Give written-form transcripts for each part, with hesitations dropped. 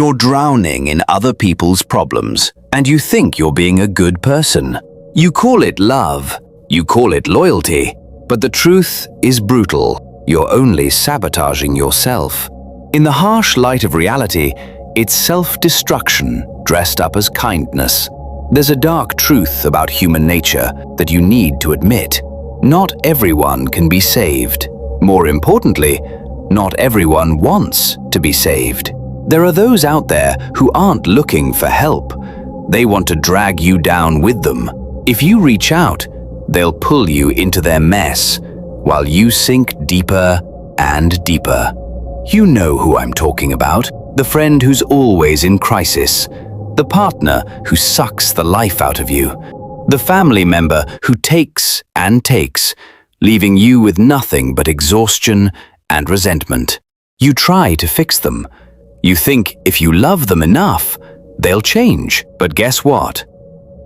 You're drowning in other people's problems, and you think you're being a good person. You call it love, you call it loyalty, but the truth is brutal. You're only sabotaging yourself. In the harsh light of reality, it's self-destruction dressed up as kindness. There's a dark truth about human nature that you need to admit. Not everyone can be saved. More importantly, not everyone wants to be saved. There are those out there who aren't looking for help. They want to drag you down with them. If you reach out, they'll pull you into their mess, while you sink deeper and deeper. You know who I'm talking about. The friend who's always in crisis. The partner who sucks the life out of you. The family member who takes and takes, leaving you with nothing but exhaustion and resentment. You try to fix them. You think if you love them enough, they'll change. But guess what?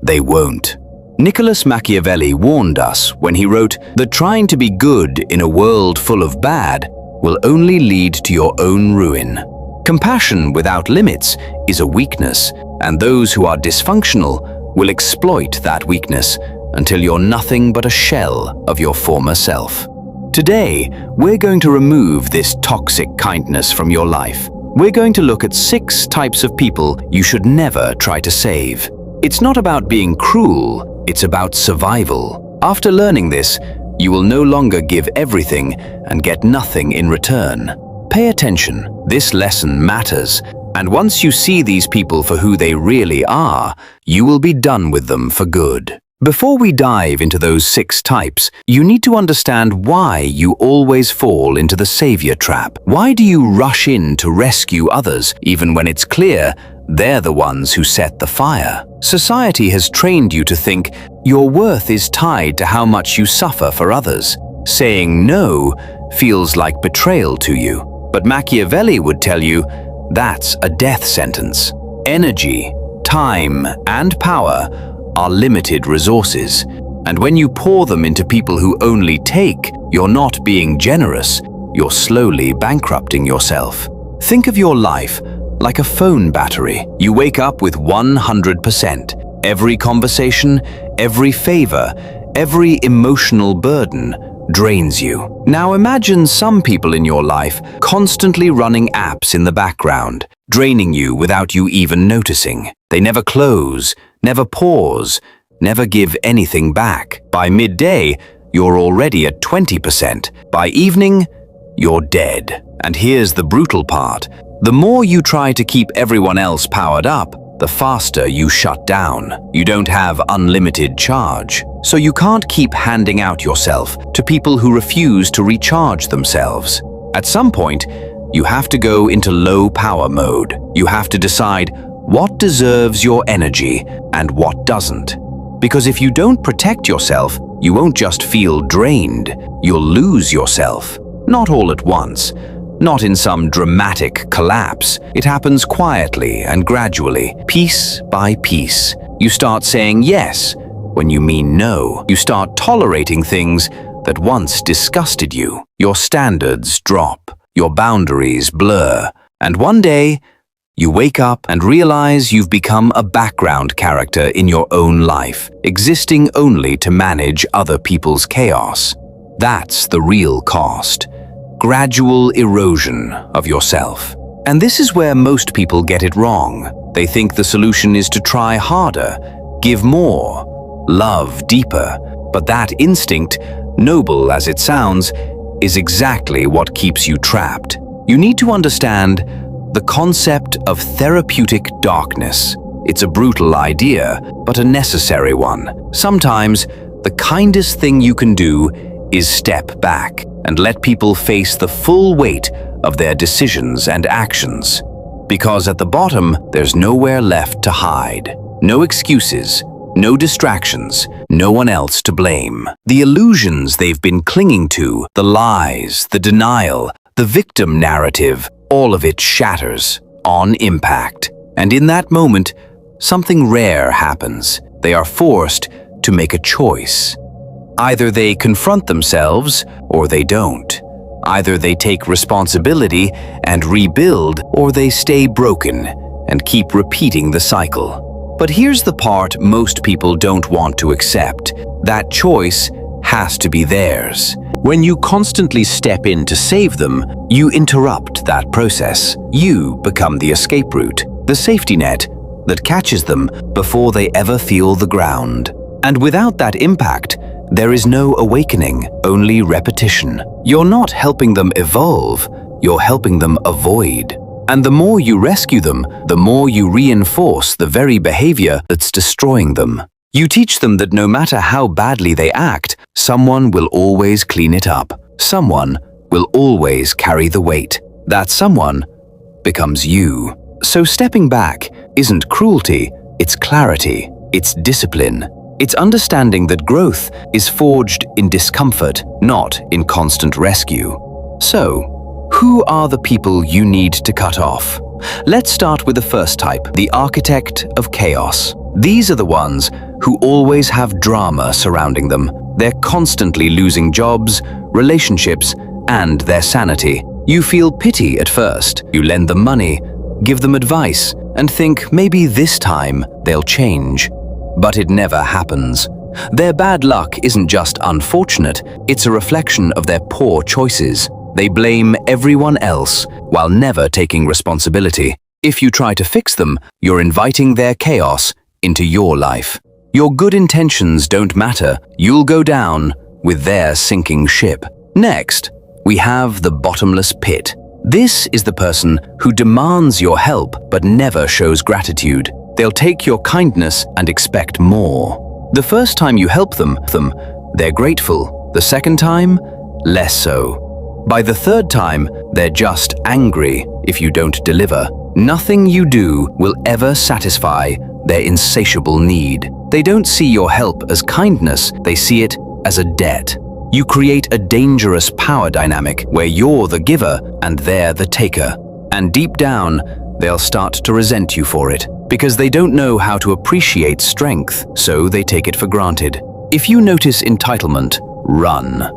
They won't. Nicholas Machiavelli warned us when he wrote that trying to be good in a world full of bad will only lead to your own ruin. Compassion without limits is a weakness, and those who are dysfunctional will exploit that weakness until you're nothing but a shell of your former self. Today, we're going to remove this toxic kindness from your life. We're going to look at 6 types of people you should never try to save. It's not about being cruel, it's about survival. After learning this, you will no longer give everything and get nothing in return. Pay attention, this lesson matters, and once you see these people for who they really are, you will be done with them for good. Before we dive into those 6 types, you need to understand why you always fall into the savior trap. Why do you rush in to rescue others, even when it's clear they're the ones who set the fire? Society has trained you to think your worth is tied to how much you suffer for others. Saying no feels like betrayal to you, but Machiavelli would tell you that's a death sentence. Energy, time, and power are limited resources, and when you pour them into people who only take, you're not being generous, you're slowly bankrupting yourself. Think of your life like a phone battery. You wake up with 100%. Every conversation, every favor, every emotional burden drains you. Now imagine some people in your life constantly running apps in the background, draining you without you even noticing. They never close, never pause, never give anything back. By midday, you're already at 20%. By evening, you're dead. And here's the brutal part. The more you try to keep everyone else powered up, the faster you shut down. You don't have unlimited charge, so you can't keep handing out yourself to people who refuse to recharge themselves. At some point, you have to go into low power mode. You have to decide what deserves your energy and what doesn't. Because if you don't protect yourself, you won't just feel drained, you'll lose yourself. Not all at once. Not in some dramatic collapse. It happens quietly and gradually, piece by piece. You start saying yes when you mean no. You start tolerating things that once disgusted you. Your standards drop, your boundaries blur, and one day, you wake up and realize you've become a background character in your own life, existing only to manage other people's chaos. That's the real cost. Gradual erosion of yourself. And this is where most people get it wrong. They think the solution is to try harder, give more, love deeper. But that instinct, noble as it sounds, is exactly what keeps you trapped. You need to understand the concept of therapeutic darkness. It's a brutal idea, but a necessary one. Sometimes, the kindest thing you can do is step back and let people face the full weight of their decisions and actions. Because at the bottom, there's nowhere left to hide. No excuses, no distractions, no one else to blame. The illusions they've been clinging to, the lies, the denial, the victim narrative, all of it shatters on impact. And in that moment, something rare happens. They are forced to make a choice. Either they confront themselves or they don't. Either they take responsibility and rebuild, or they stay broken, and keep repeating the cycle. But here's the part most people don't want to accept. That choice has to be theirs. When you constantly step in to save them, you interrupt that process. You become the escape route, the safety net that catches them before they ever feel the ground. And without that impact, there is no awakening, only repetition. You're not helping them evolve, you're helping them avoid. And the more you rescue them, the more you reinforce the very behavior that's destroying them. You teach them that no matter how badly they act, someone will always clean it up. Someone will always carry the weight. That someone becomes you. So stepping back isn't cruelty, it's clarity, it's discipline. It's understanding that growth is forged in discomfort, not in constant rescue. So, who are the people you need to cut off? Let's start with the first type, the architect of chaos. These are the ones who always have drama surrounding them. They're constantly losing jobs, relationships, and their sanity. You feel pity at first. You lend them money, give them advice, and think maybe this time they'll change. But it never happens. Their bad luck isn't just unfortunate, it's a reflection of their poor choices. They blame everyone else while never taking responsibility. If you try to fix them, you're inviting their chaos into your life. Your good intentions don't matter. You'll go down with their sinking ship. Next, we have the bottomless pit. This is the person who demands your help but never shows gratitude. They'll take your kindness and expect more. The first time you help them, they're grateful. The second time, less so. By the third time, they're just angry if you don't deliver. Nothing you do will ever satisfy their insatiable need. They don't see your help as kindness, they see it as a debt. You create a dangerous power dynamic where you're the giver and they're the taker. And deep down, they'll start to resent you for it, because they don't know how to appreciate strength, so they take it for granted. If you notice entitlement, run.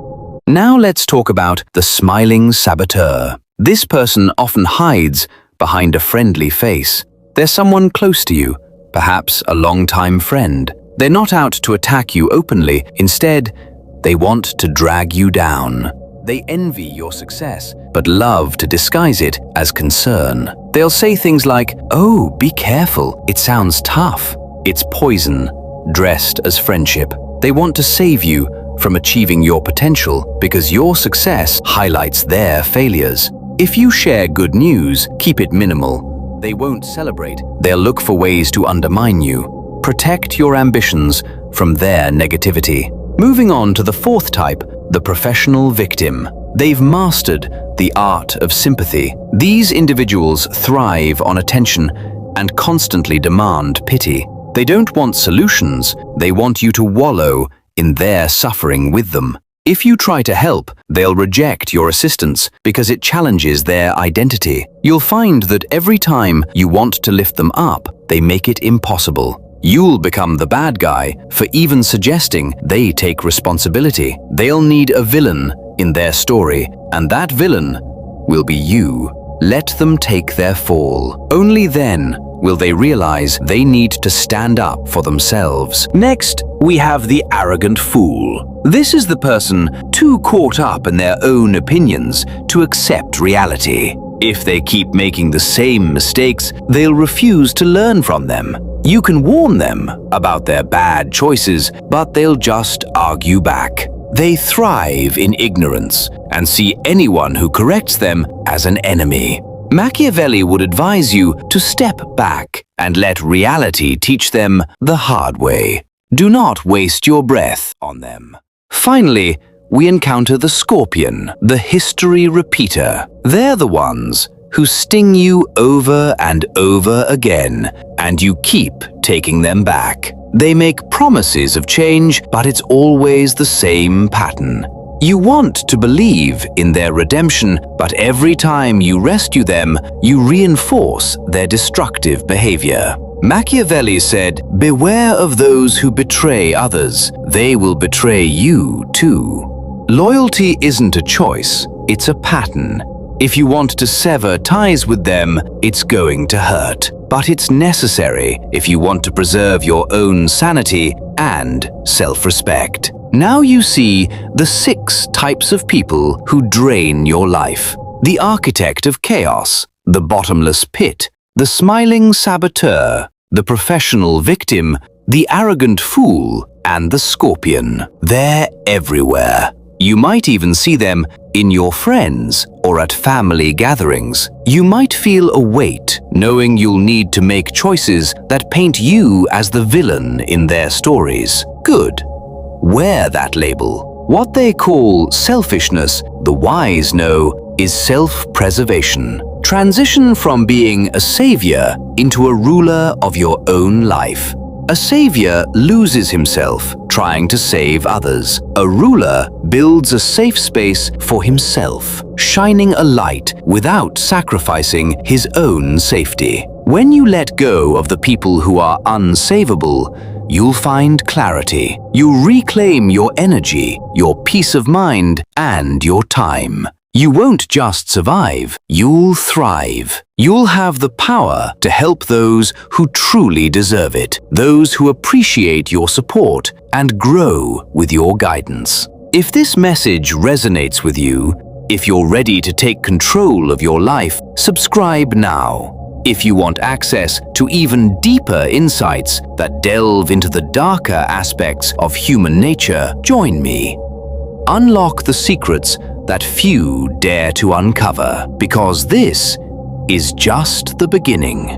Now let's talk about the smiling saboteur. This person often hides behind a friendly face. They're someone close to you, perhaps a longtime friend. They're not out to attack you openly. Instead, they want to drag you down. They envy your success, but love to disguise it as concern. They'll say things like, "Oh, be careful, it sounds tough." It's poison, dressed as friendship. They want to save you from achieving your potential because your success highlights their failures. If you share good news, keep it minimal. They won't celebrate. They'll look for ways to undermine you. Protect your ambitions from their negativity. Moving on to the fourth type, the professional victim. They've mastered the art of sympathy. These individuals thrive on attention and constantly demand pity. They don't want solutions, they want you to wallow in their suffering with them. If you try to help, they'll reject your assistance because it challenges their identity. You'll find that every time you want to lift them up, they make it impossible. You'll become the bad guy for even suggesting they take responsibility. They'll need a villain in their story, and that villain will be you. Let them take their fall. Only then will they realize they need to stand up for themselves. Next, we have the arrogant fool. This is the person too caught up in their own opinions to accept reality. If they keep making the same mistakes, they'll refuse to learn from them. You can warn them about their bad choices, but they'll just argue back. They thrive in ignorance and see anyone who corrects them as an enemy. Machiavelli would advise you to step back and let reality teach them the hard way. Do not waste your breath on them. Finally, we encounter the scorpion, the history repeater. They're the ones who sting you over and over again, and you keep taking them back. They make promises of change, but it's always the same pattern. You want to believe in their redemption, but every time you rescue them, you reinforce their destructive behavior. Machiavelli said, "Beware of those who betray others. They will betray you too." Loyalty isn't a choice, it's a pattern. If you want to sever ties with them, it's going to hurt. But it's necessary if you want to preserve your own sanity and self-respect. Now you see the 6 types of people who drain your life. The architect of chaos, the bottomless pit, the smiling saboteur, the professional victim, the arrogant fool, and the scorpion. They're everywhere. You might even see them in your friends or at family gatherings. You might feel a weight knowing you'll need to make choices that paint you as the villain in their stories. Good. Wear that label. What they call selfishness, the wise know, is self-preservation. Transition from being a savior into a ruler of your own life. A savior loses himself trying to save others. A ruler builds a safe space for himself, shining a light without sacrificing his own safety. When you let go of the people who are unsavable, you'll find clarity. You'll reclaim your energy, your peace of mind, and your time. You won't just survive, you'll thrive. You'll have the power to help those who truly deserve it, those who appreciate your support and grow with your guidance. If this message resonates with you, if you're ready to take control of your life, subscribe now. If you want access to even deeper insights that delve into the darker aspects of human nature, join me. Unlock the secrets that few dare to uncover, because this is just the beginning.